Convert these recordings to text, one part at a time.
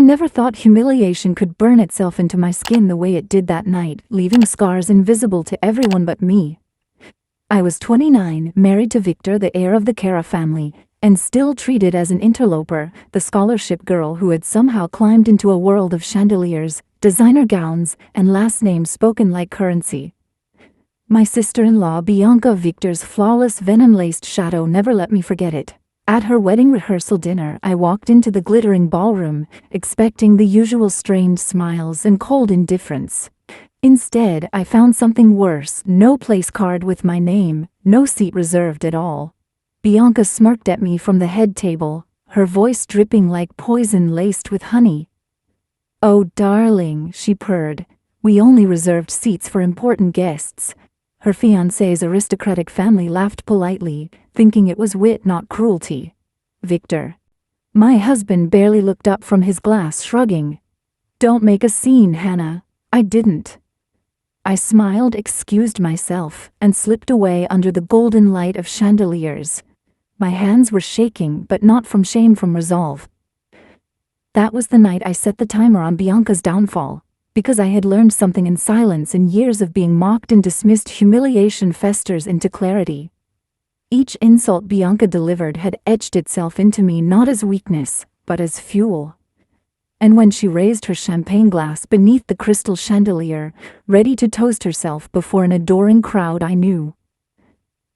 never thought humiliation could burn itself into my skin the way it did that night, leaving scars invisible to everyone but me. I was 29, married to Victor, the heir of the Kara family, and still treated as an interloper, the scholarship girl who had somehow climbed into a world of chandeliers, designer gowns, and last names spoken like currency. My sister-in-law Bianca, Victor's flawless venom-laced shadow, never let me forget it. At her wedding rehearsal dinner, I walked into the glittering ballroom, expecting the usual strained smiles and cold indifference. Instead, I found something worse: no place card with my name, no seat reserved at all. Bianca smirked at me from the head table, her voice dripping like poison laced with honey. "Oh, darling," she purred, "we only reserved seats for important guests." Her fiancé's aristocratic family laughed politely, thinking it was wit, not cruelty. Victor, my husband, barely looked up from his glass, shrugging. "Don't make a scene, Hannah." I didn't. I smiled, excused myself, and slipped away under the golden light of chandeliers. My hands were shaking, but not from shame, from resolve. That was the night I set the timer on Bianca's downfall, because I had learned something in silence, and years of being mocked and dismissed. Humiliation festers into clarity. Each insult Bianca delivered had etched itself into me, not as weakness, but as fuel. And when she raised her champagne glass beneath the crystal chandelier, ready to toast herself before an adoring crowd, I knew.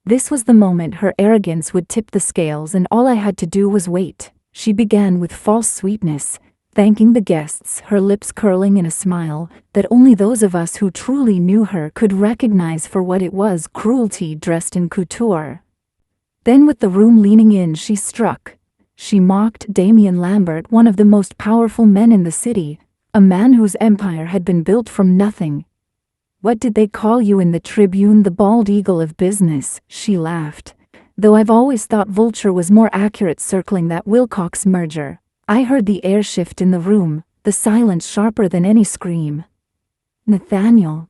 This was the moment her arrogance would tip the scales, and all I had to do was wait. She began with false sweetness, thanking the guests, her lips curling in a smile that only those of us who truly knew her could recognize for what it was: cruelty dressed in couture. Then, with the room leaning in, she struck. She mocked Damien Lambert, one of the most powerful men in the city, a man whose empire had been built from nothing. "What did they call you in the Tribune? The bald eagle of business," she laughed. Though I've always thought vulture was more accurate, circling that Wilcox merger. I heard the air shift in the room, the silence sharper than any scream. "Nathaniel."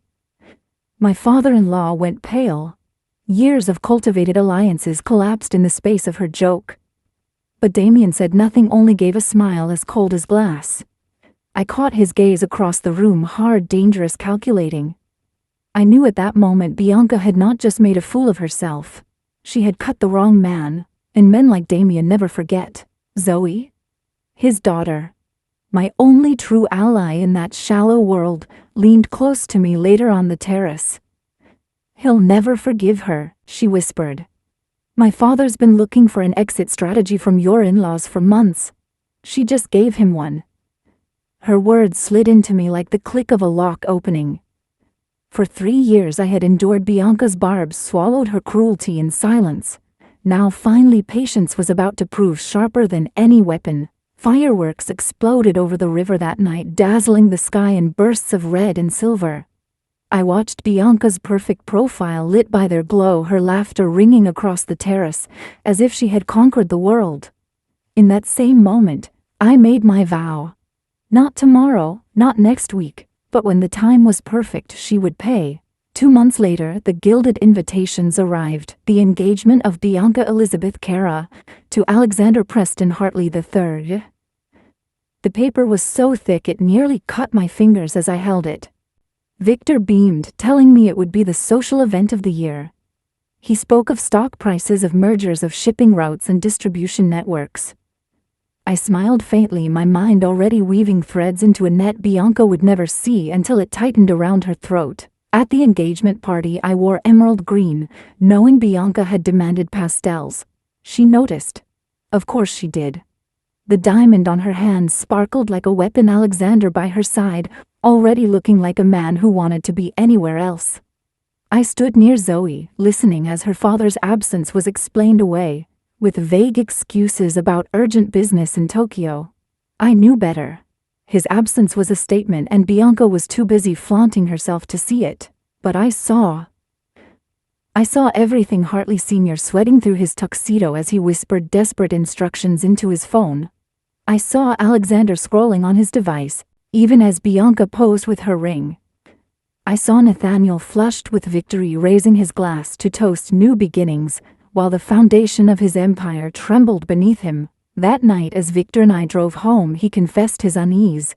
My father-in-law went pale. Years of cultivated alliances collapsed in the space of her joke. But Damien said nothing, only gave a smile as cold as glass. I caught his gaze across the room, hard, dangerous, calculating. I knew at that moment Bianca had not just made a fool of herself. She had cut the wrong man, and men like Damien never forget. Zoe, his daughter, my only true ally in that shallow world, leaned close to me later on the terrace. "He'll never forgive her," she whispered. "My father's been looking for an exit strategy from your in-laws for months. She just gave him one." Her words slid into me like the click of a lock opening. For 3 years I had endured Bianca's barbs, swallowed her cruelty in silence. Now finally patience was about to prove sharper than any weapon. Fireworks exploded over the river that night, dazzling the sky in bursts of red and silver. I watched Bianca's perfect profile lit by their glow, her laughter ringing across the terrace, as if she had conquered the world. In that same moment, I made my vow. Not tomorrow, not next week, but when the time was perfect, she would pay. 2 months later, the gilded invitations arrived. The engagement of Bianca Elizabeth Kara to Alexander Preston Hartley III. The paper was so thick it nearly cut my fingers as I held it. Victor beamed, telling me it would be the social event of the year. He spoke of stock prices, of mergers, of shipping routes and distribution networks. I smiled faintly, my mind already weaving threads into a net Bianca would never see until it tightened around her throat. At the engagement party, I wore emerald green, knowing Bianca had demanded pastels. She noticed. Of course she did. The diamond on her hand sparkled like a weapon. Alexander by her side, already looking like a man who wanted to be anywhere else. I stood near Zoe, listening as her father's absence was explained away, with vague excuses about urgent business in Tokyo. I knew better. His absence was a statement, and Bianca was too busy flaunting herself to see it. But I saw everything. Hartley Sr. sweating through his tuxedo as he whispered desperate instructions into his phone. I saw Alexander scrolling on his device, even as Bianca posed with her ring. I saw Nathaniel, flushed with victory, raising his glass to toast new beginnings, while the foundation of his empire trembled beneath him. That night as Victor and I drove home, he confessed his unease.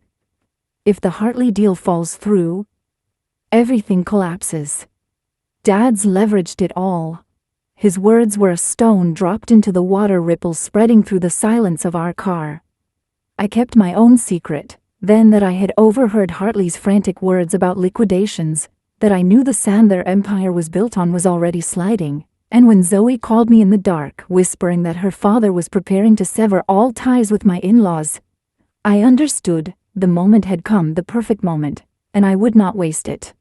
If the Hartley deal falls through, everything collapses. Dad's leveraged it all. His words were a stone dropped into the water, ripples spreading through the silence of our car. I kept my own secret, then that I had overheard Hartley's frantic words about liquidations, that I knew the sand their empire was built on was already sliding, and when Zoe called me in the dark, whispering that her father was preparing to sever all ties with my in-laws, I understood. The moment had come, the perfect moment, and I would not waste it.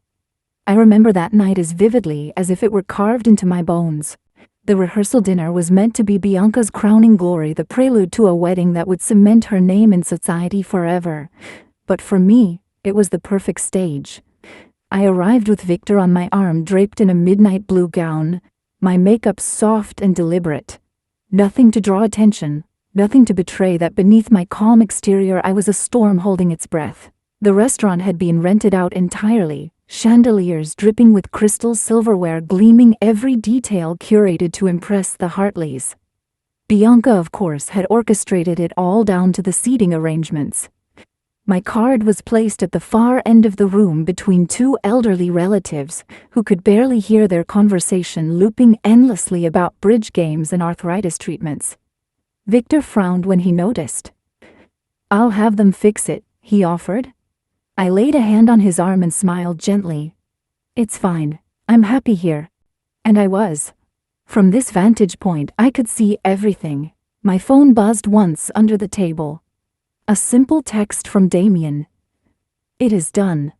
I remember that night as vividly as if it were carved into my bones. The rehearsal dinner was meant to be Bianca's crowning glory, the prelude to a wedding that would cement her name in society forever. But for me, it was the perfect stage. I arrived with Victor on my arm, draped in a midnight blue gown, my makeup soft and deliberate. Nothing to draw attention, nothing to betray that beneath my calm exterior I was a storm holding its breath. The restaurant had been rented out entirely. Chandeliers dripping with crystal silverware gleaming, every detail curated to impress the Hartleys. Bianca, of course, had orchestrated it all down to the seating arrangements. My card was placed at the far end of the room between two elderly relatives who could barely hear their conversation looping endlessly about bridge games and arthritis treatments. Victor frowned when he noticed. "I'll have them fix it," he offered. I laid a hand on his arm and smiled gently. "It's fine. I'm happy here." And I was. From this vantage point, I could see everything. My phone buzzed once under the table. A simple text from Damien. "It is done."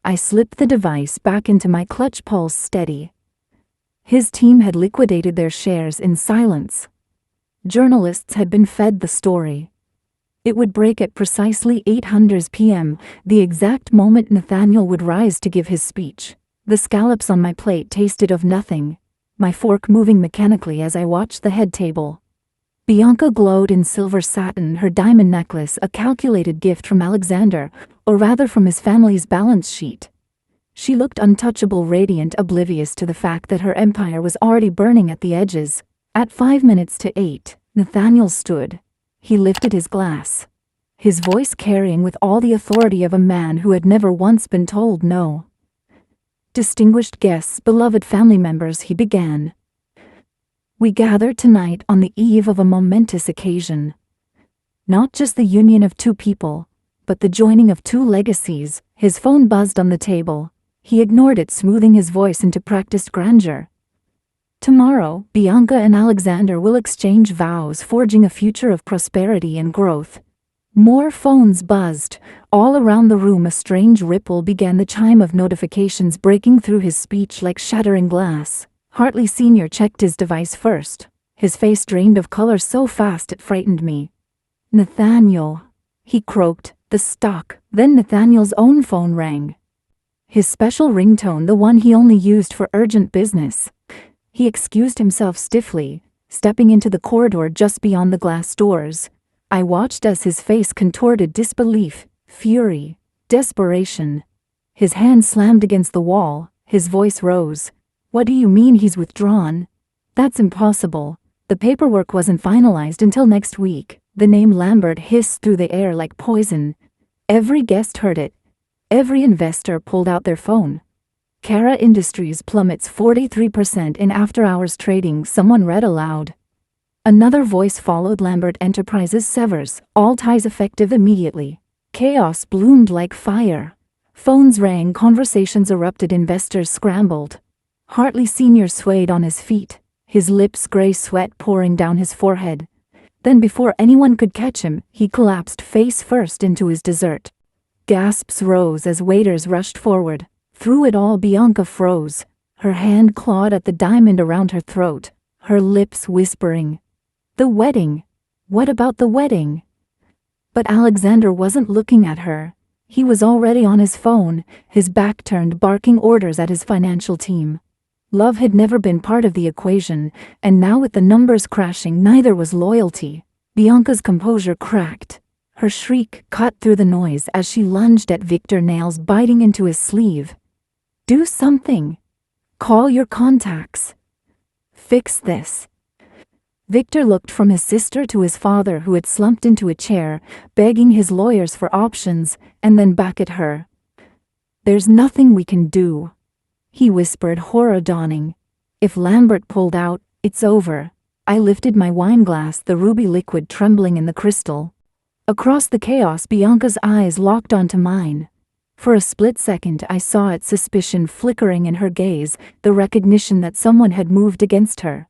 I slipped the device back into my clutch, pulse steady. His team had liquidated their shares in silence. Journalists had been fed the story. It would break at precisely 8:00 p.m., the exact moment Nathaniel would rise to give his speech. The scallops on my plate tasted of nothing, my fork moving mechanically as I watched the head table. Bianca glowed in silver satin, her diamond necklace a calculated gift from Alexander, or rather from his family's balance sheet. She looked untouchable, radiant, oblivious to the fact that her empire was already burning at the edges. At 8:05, Nathaniel stood. He lifted his glass, his voice carrying with all the authority of a man who had never once been told no. "Distinguished guests, beloved family members," he began. "We gather tonight on the eve of a momentous occasion. Not just the union of two people, but the joining of two legacies." His phone buzzed on the table. He ignored it, smoothing his voice into practiced grandeur. "Tomorrow, Bianca and Alexander will exchange vows, forging a future of prosperity and growth." More phones buzzed. All around the room a strange ripple began, the chime of notifications breaking through his speech like shattering glass. Hartley Sr. checked his device first. His face drained of color so fast it frightened me. "Nathaniel," he croaked, "the stock." Then Nathaniel's own phone rang. His special ringtone, the one he only used for urgent business. He excused himself stiffly, stepping into the corridor just beyond the glass doors. I watched as his face contorted disbelief, fury, desperation. His hand slammed against the wall, his voice rose. "What do you mean he's withdrawn? That's impossible. The paperwork wasn't finalized until next week." The name Lambert hissed through the air like poison. Every guest heard it. Every investor pulled out their phone. Cara Industries plummets 43% in after-hours trading, someone read aloud. Another voice followed. "Lambert Enterprises severs all ties effective immediately." Chaos bloomed like fire. Phones rang, conversations erupted, investors scrambled. Hartley Sr. swayed on his feet, his lips gray, sweat pouring down his forehead. Then before anyone could catch him, he collapsed face first into his dessert. Gasps rose as waiters rushed forward. Through it all, Bianca froze, her hand clawed at the diamond around her throat, her lips whispering, "The wedding! What about the wedding?" But Alexander wasn't looking at her. He was already on his phone, his back turned, barking orders at his financial team. Love had never been part of the equation, and now with the numbers crashing, neither was loyalty. Bianca's composure cracked. Her shriek cut through the noise as she lunged at Victor, nails biting into his sleeve. "Do something. Call your contacts. Fix this." Victor looked from his sister to his father, who had slumped into a chair, begging his lawyers for options, and then back at her. "There's nothing we can do," he whispered, horror dawning. "If Lambert pulled out, it's over." I lifted my wine glass, the ruby liquid trembling in the crystal. Across the chaos, Bianca's eyes locked onto mine. For a split second I saw its suspicion flickering in her gaze, the recognition that someone had moved against her.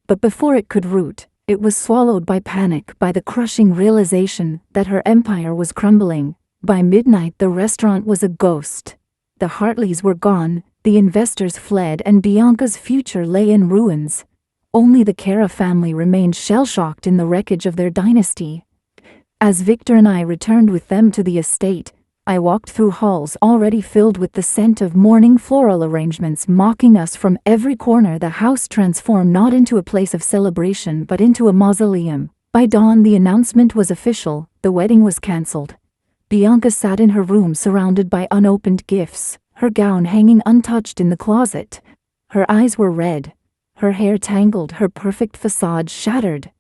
But before it could root, it was swallowed by panic, by the crushing realization that her empire was crumbling. By midnight the restaurant was a ghost. The Hartleys were gone, the investors fled, and Bianca's future lay in ruins. Only the Cara family remained shell-shocked in the wreckage of their dynasty. As Victor and I returned with them to the estate, I walked through halls already filled with the scent of mourning floral arrangements mocking us from every corner. The house transformed not into a place of celebration but into a mausoleum. By dawn the announcement was official: the wedding was cancelled. Bianca sat in her room surrounded by unopened gifts, her gown hanging untouched in the closet. Her eyes were red, her hair tangled, her perfect facade shattered.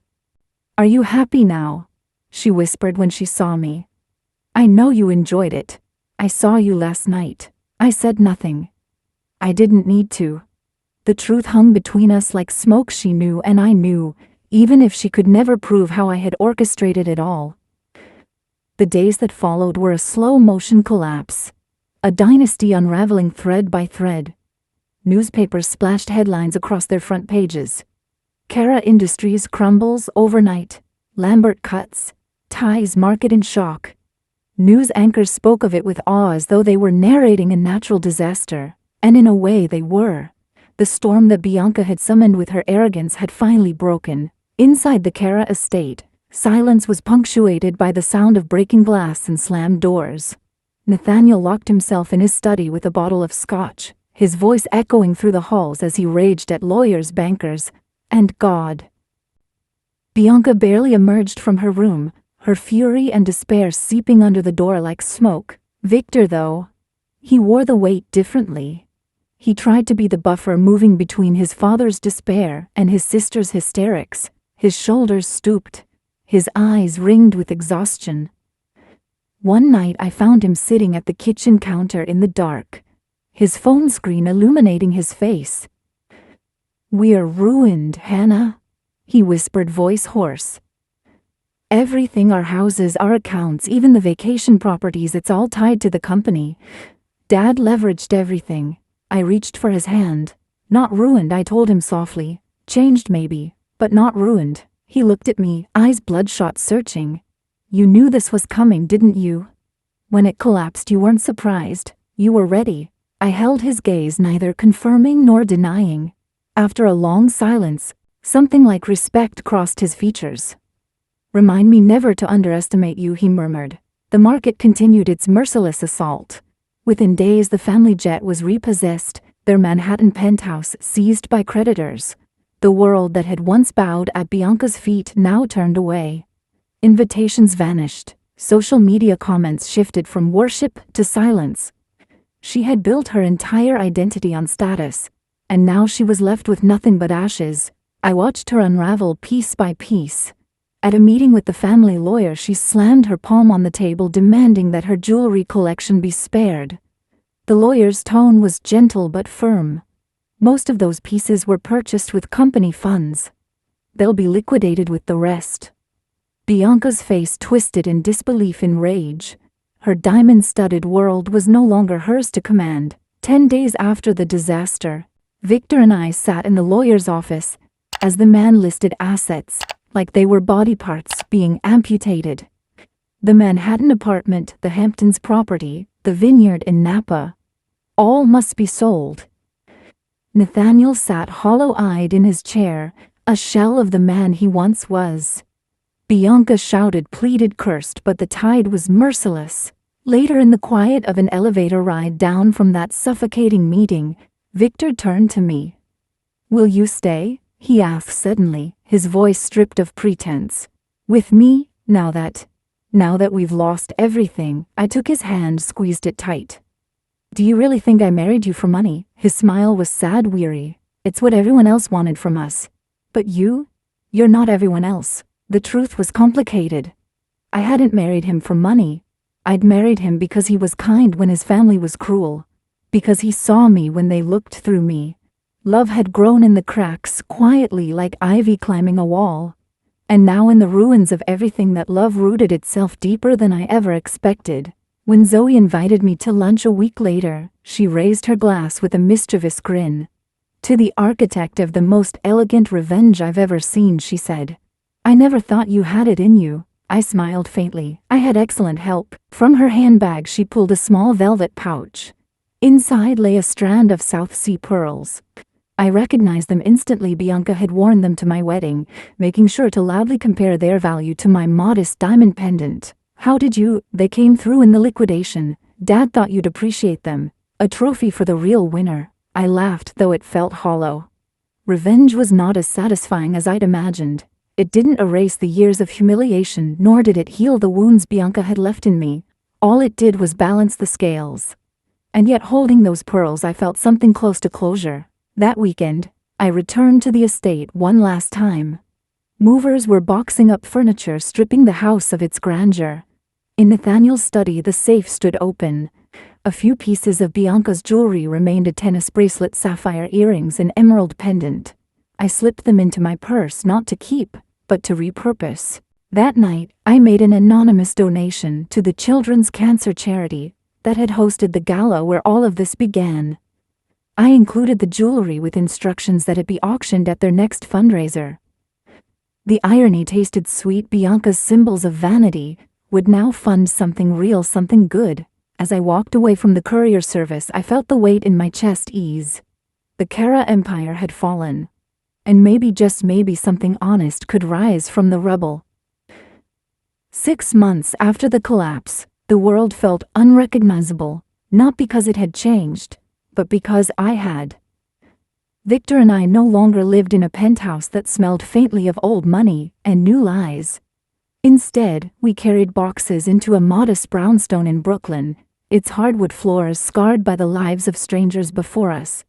"Are you happy now?" she whispered when she saw me. "I know you enjoyed it. I saw you last night." I said nothing. I didn't need to. The truth hung between us like smoke. She knew and I knew, even if she could never prove how I had orchestrated it all. The days that followed were a slow-motion collapse, a dynasty unraveling thread by thread. Newspapers splashed headlines across their front pages. Cara Industries crumbles overnight. Lambert cuts. Ties market in shock. News anchors spoke of it with awe as though they were narrating a natural disaster, and in a way they were. The storm that Bianca had summoned with her arrogance had finally broken. Inside the Cara estate, silence was punctuated by the sound of breaking glass and slammed doors. Nathaniel locked himself in his study with a bottle of scotch, his voice echoing through the halls as he raged at lawyers, bankers, and God. Bianca barely emerged from her room, her fury and despair seeping under the door like smoke. Victor, though, he wore the weight differently. He tried to be the buffer, moving between his father's despair and his sister's hysterics. His shoulders stooped, his eyes ringed with exhaustion. One night I found him sitting at the kitchen counter in the dark, his phone screen illuminating his face. "We're ruined, Hannah," he whispered, voice hoarse. "Everything, our houses, our accounts, even the vacation properties, it's all tied to the company. Dad leveraged everything." I reached for his hand. "Not ruined," I told him softly. "Changed maybe, but not ruined." He looked at me, eyes bloodshot, searching. "You knew this was coming, didn't you? When it collapsed you weren't surprised. You were ready." I held his gaze, neither confirming nor denying. After a long silence, something like respect crossed his features. "Remind me never to underestimate you," he murmured. The market continued its merciless assault. Within days the family jet was repossessed, their Manhattan penthouse seized by creditors. The world that had once bowed at Bianca's feet now turned away. Invitations vanished. Social media comments shifted from worship to silence. She had built her entire identity on status, and now she was left with nothing but ashes. I watched her unravel piece by piece. At a meeting with the family lawyer, she slammed her palm on the table, demanding that her jewelry collection be spared. The lawyer's tone was gentle but firm. "Most of those pieces were purchased with company funds. They'll be liquidated with the rest." Bianca's face twisted in disbelief, in rage. Her diamond-studded world was no longer hers to command. 10 days after the disaster, Victor and I sat in the lawyer's office as the man listed assets like they were body parts being amputated. The Manhattan apartment, the Hamptons property, the vineyard in Napa. All must be sold. Nathaniel sat hollow-eyed in his chair, a shell of the man he once was. Bianca shouted, pleaded, cursed, but the tide was merciless. Later, in the quiet of an elevator ride down from that suffocating meeting, Victor turned to me. "Will you stay?" he asked suddenly, his voice stripped of pretense. "With me, now that we've lost everything?" I took his hand, squeezed it tight. "Do you really think I married you for money?" His smile was sad, weary. "It's what everyone else wanted from us. But you You're not everyone else. The truth was complicated. I hadn't married him for money. I'd married him because he was kind when his family was cruel. Because he saw me when they looked through me. Love had grown in the cracks, quietly like ivy climbing a wall. And now in the ruins of everything that love rooted itself deeper than I ever expected. When Zoe invited me to lunch a week later, she raised her glass with a mischievous grin. To the architect of the most elegant revenge I've ever seen, she said. I never thought you had it in you. I smiled faintly. I had excellent help. From her handbag she pulled a small velvet pouch. Inside lay a strand of South Sea pearls. I recognized them instantly. Bianca had worn them to my wedding, making sure to loudly compare their value to my modest diamond pendant. How did you? They came through in the liquidation. Dad thought you'd appreciate them. A trophy for the real winner. I laughed, though it felt hollow. Revenge was not as satisfying as I'd imagined. It didn't erase the years of humiliation, nor did it heal the wounds Bianca had left in me. All it did was balance the scales. And yet holding those pearls I felt something close to closure. That weekend, I returned to the estate one last time. Movers were boxing up furniture, stripping the house of its grandeur. In Nathaniel's study the safe stood open. A few pieces of Bianca's jewelry remained: a tennis bracelet, sapphire earrings, and emerald pendant. I slipped them into my purse, not to keep, but to repurpose. That night, I made an anonymous donation to the Children's Cancer Charity that had hosted the gala where all of this began. I included the jewelry with instructions that it be auctioned at their next fundraiser. The irony tasted sweet. Bianca's symbols of vanity would now fund something real, something good. As I walked away from the courier service, I felt the weight in my chest ease. The Kara Empire had fallen. And maybe, just maybe, something honest could rise from the rubble. 6 months after the collapse, the world felt unrecognizable, not because it had changed, but because I had. Victor and I no longer lived in a penthouse that smelled faintly of old money and new lies. Instead, we carried boxes into a modest brownstone in Brooklyn, its hardwood floors scarred by the lives of strangers before us.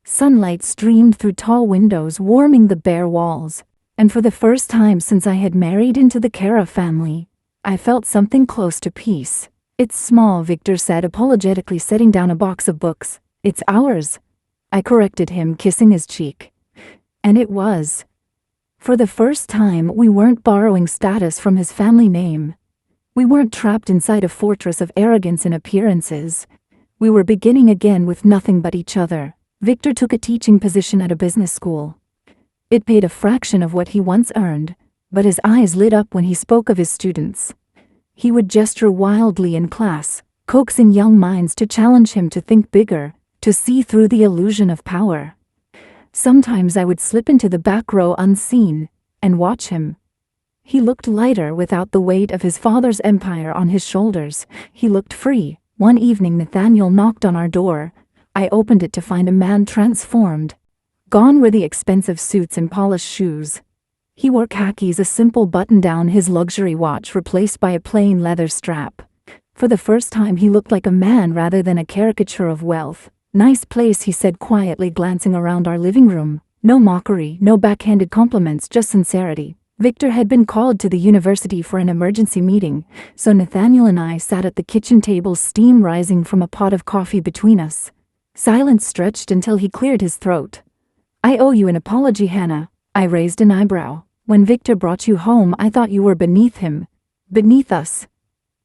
Sunlight streamed through tall windows, warming the bare walls, and for the first time since I had married into the Kara family, I felt something close to peace. It's small, Victor said apologetically, setting down a box of books. It's ours. I corrected him, kissing his cheek. And it was. For the first time, we weren't borrowing status from his family name. We weren't trapped inside a fortress of arrogance and appearances. We were beginning again with nothing but each other. Victor took a teaching position at a business school. It paid a fraction of what he once earned, but his eyes lit up when he spoke of his students. He would gesture wildly in class, coaxing young minds to challenge him to think bigger, to see through the illusion of power. Sometimes I would slip into the back row unseen and watch him. He looked lighter without the weight of his father's empire on his shoulders. He looked free. One evening Nathaniel knocked on our door. I opened it to find a man transformed. Gone were the expensive suits and polished shoes. He wore khakis, a simple button-down, his luxury watch replaced by a plain leather strap. For the first time he looked like a man rather than a caricature of wealth. Nice place, he said quietly, glancing around our living room. No mockery, no backhanded compliments, just sincerity. Victor had been called to the university for an emergency meeting, so Nathaniel and I sat at the kitchen table, steam rising from a pot of coffee between us. Silence stretched until he cleared his throat. I owe you an apology, Hannah. I raised an eyebrow. When Victor brought you home, I thought you were beneath him. Beneath us.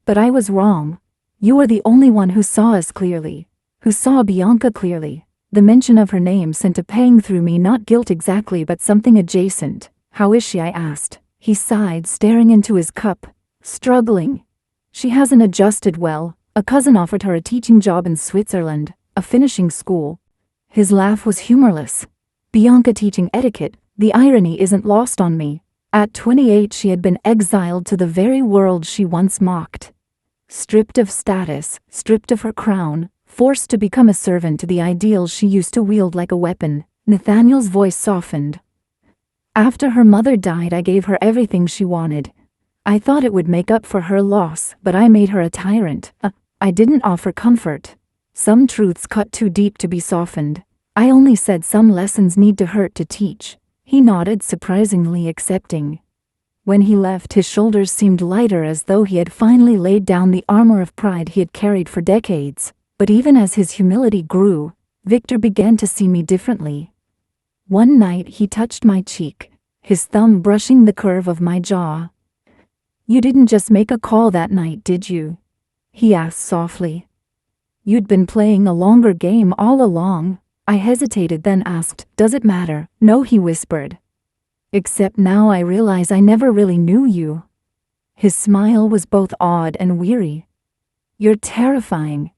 But I was wrong. You were the only one who saw us clearly. Who saw Bianca clearly. The mention of her name sent a pang through me, not guilt exactly, but something adjacent. How is she? I asked. He sighed, staring into his cup. Struggling. She hasn't adjusted well. A cousin offered her a teaching job in Switzerland, a finishing school. His laugh was humorless. Bianca teaching etiquette, the irony isn't lost on me. At 28 she had been exiled to the very world she once mocked. Stripped of status, stripped of her crown, forced to become a servant to the ideals she used to wield like a weapon. Nathaniel's voice softened. After her mother died, I gave her everything she wanted. I thought it would make up for her loss, but I made her a tyrant. I didn't offer comfort. Some truths cut too deep to be softened. I only said some lessons need to hurt to teach. He nodded, surprisingly accepting. When he left, his shoulders seemed lighter, as though he had finally laid down the armor of pride he had carried for decades. But even as his humility grew, Victor began to see me differently. One night he touched my cheek, his thumb brushing the curve of my jaw. "You didn't just make a call that night, did you?" he asked softly. "You'd been playing a longer game all along." I hesitated, then asked, "Does it matter?" "No," he whispered. "Except now I realize I never really knew you." His smile was both odd and weary. "You're terrifying.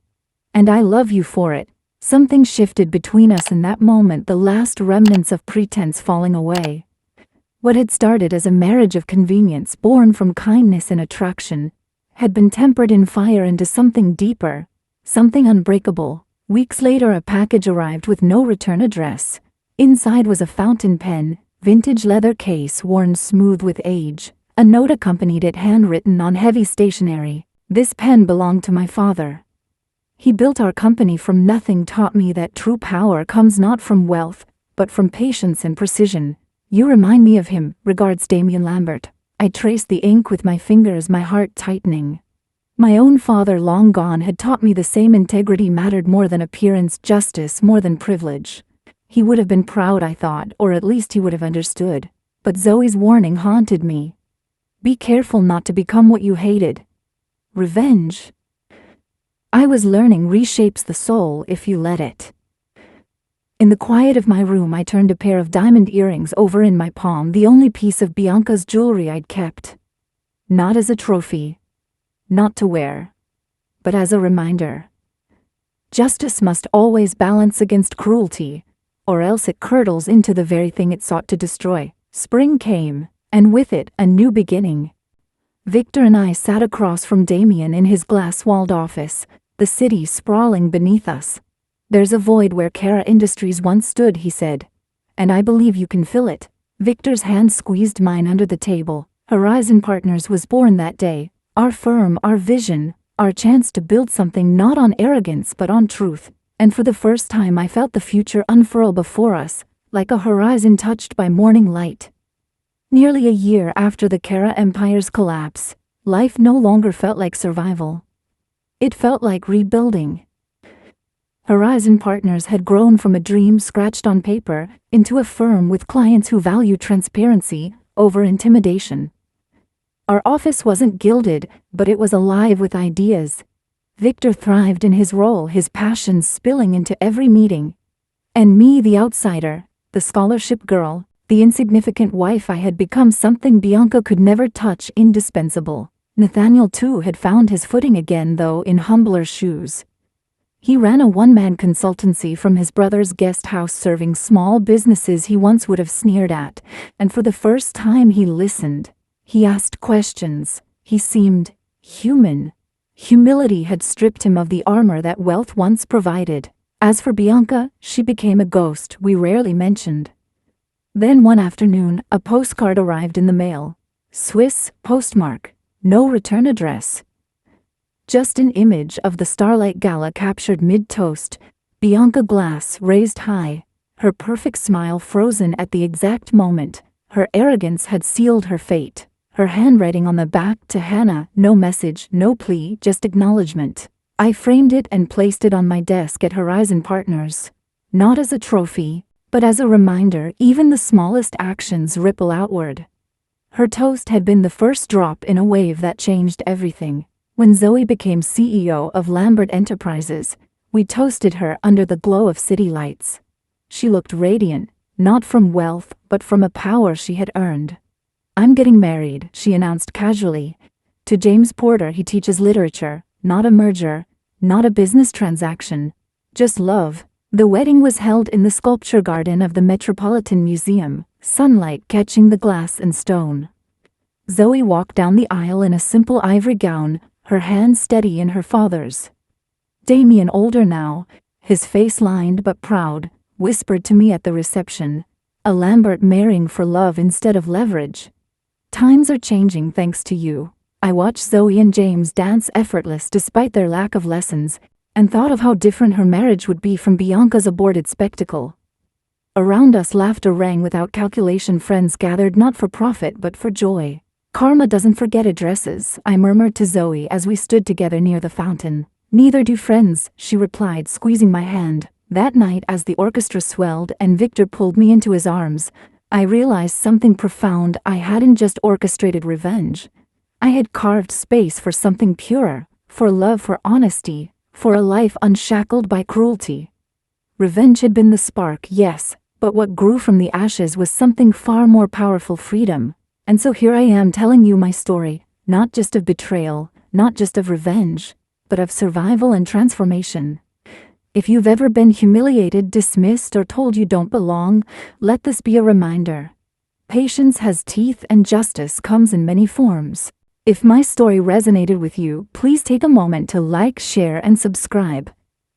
And I love you for it." Something shifted between us in that moment, the last remnants of pretense falling away. What had started as a marriage of convenience born from kindness and attraction had been tempered in fire into something deeper, something unbreakable. Weeks later, a package arrived with no return address. Inside was a fountain pen, vintage leather case worn smooth with age. A note accompanied it, handwritten on heavy stationery. "This pen belonged to my father. He built our company from nothing, taught me that true power comes not from wealth, but from patience and precision. You remind me of him. Regards, Damien Lambert." I traced the ink with my fingers, my heart tightening. My own father, long gone, had taught me the same. Integrity mattered more than appearance, justice more than privilege. He would have been proud, I thought, or at least he would have understood. But Zoe's warning haunted me. "Be careful not to become what you hated." Revenge, I was learning, reshapes the soul if you let it. In the quiet of my room, I turned a pair of diamond earrings over in my palm, the only piece of Bianca's jewelry I'd kept. Not as a trophy, not to wear, but as a reminder. Justice must always balance against cruelty, or else it curdles into the very thing it sought to destroy. Spring came, and with it, a new beginning. Victor and I sat across from Damien in his glass-walled office, the city sprawling beneath us. "There's a void where Kara Industries once stood," he said, "and I believe you can fill it." Victor's hand squeezed mine under the table. Horizon Partners was born that day. Our firm, our vision, our chance to build something not on arrogance but on truth. And for the first time I felt the future unfurl before us, like a horizon touched by morning light. Nearly a year after the Kara Empire's collapse, life no longer felt like survival. It felt like rebuilding. Horizon Partners had grown from a dream scratched on paper into a firm with clients who value transparency over intimidation. Our office wasn't gilded, but it was alive with ideas. Victor thrived in his role, his passions spilling into every meeting. And me, the outsider, the scholarship girl, the insignificant wife, I had become something Bianca could never touch, indispensable. Nathaniel, too, had found his footing again, though in humbler shoes. He ran a one-man consultancy from his brother's guest house, serving small businesses he once would have sneered at, and for the first time he listened. He asked questions. He seemed human. Humility had stripped him of the armor that wealth once provided. As for Bianca, she became a ghost we rarely mentioned. Then one afternoon, a postcard arrived in the mail. Swiss postmark. No return address. Just an image of the Starlight Gala captured mid-toast, Bianca Glass raised high, her perfect smile frozen at the exact moment. Her arrogance had sealed her fate. Her handwriting on the back, "To Hannah," no message, no plea, just acknowledgement. I framed it and placed it on my desk at Horizon Partners. Not as a trophy, but as a reminder, even the smallest actions ripple outward. Her toast had been the first drop in a wave that changed everything. When Zoe became CEO of Lambert Enterprises, we toasted her under the glow of city lights. She looked radiant, not from wealth, but from a power she had earned. "I'm getting married," she announced casually. "To James Porter. He teaches literature. Not a merger, not a business transaction, just love." The wedding was held in the sculpture garden of the Metropolitan Museum, sunlight catching the glass and stone. Zoe walked down the aisle in a simple ivory gown, her hand steady in her father's. Damien, older now, his face lined but proud, whispered to me at the reception, "A Lambert marrying for love instead of leverage. Times are changing thanks to you." I watched Zoe and James dance effortless despite their lack of lessons, and thought of how different her marriage would be from Bianca's aborted spectacle. Around us laughter rang without calculation. Friends gathered not for profit but for joy. Karma doesn't forget addresses, I murmured to Zoe as we stood together near the fountain. Neither do friends, she replied, squeezing my hand. That night, as the orchestra swelled and Victor pulled me into his arms, I realized something profound. I hadn't just orchestrated revenge. I had carved space for something purer, for love, for honesty, for a life unshackled by cruelty. Revenge had been the spark, yes, but what grew from the ashes was something far more powerful: freedom. And so here I am telling you my story, not just of betrayal, not just of revenge, but of survival and transformation. If you've ever been humiliated, dismissed, or told you don't belong, let this be a reminder. Patience has teeth and justice comes in many forms. If my story resonated with you, please take a moment to like, share, and subscribe.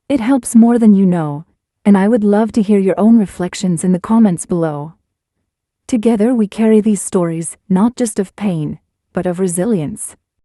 It helps more than you know, and I would love to hear your own reflections in the comments below. Together we carry these stories, not just of pain, but of resilience.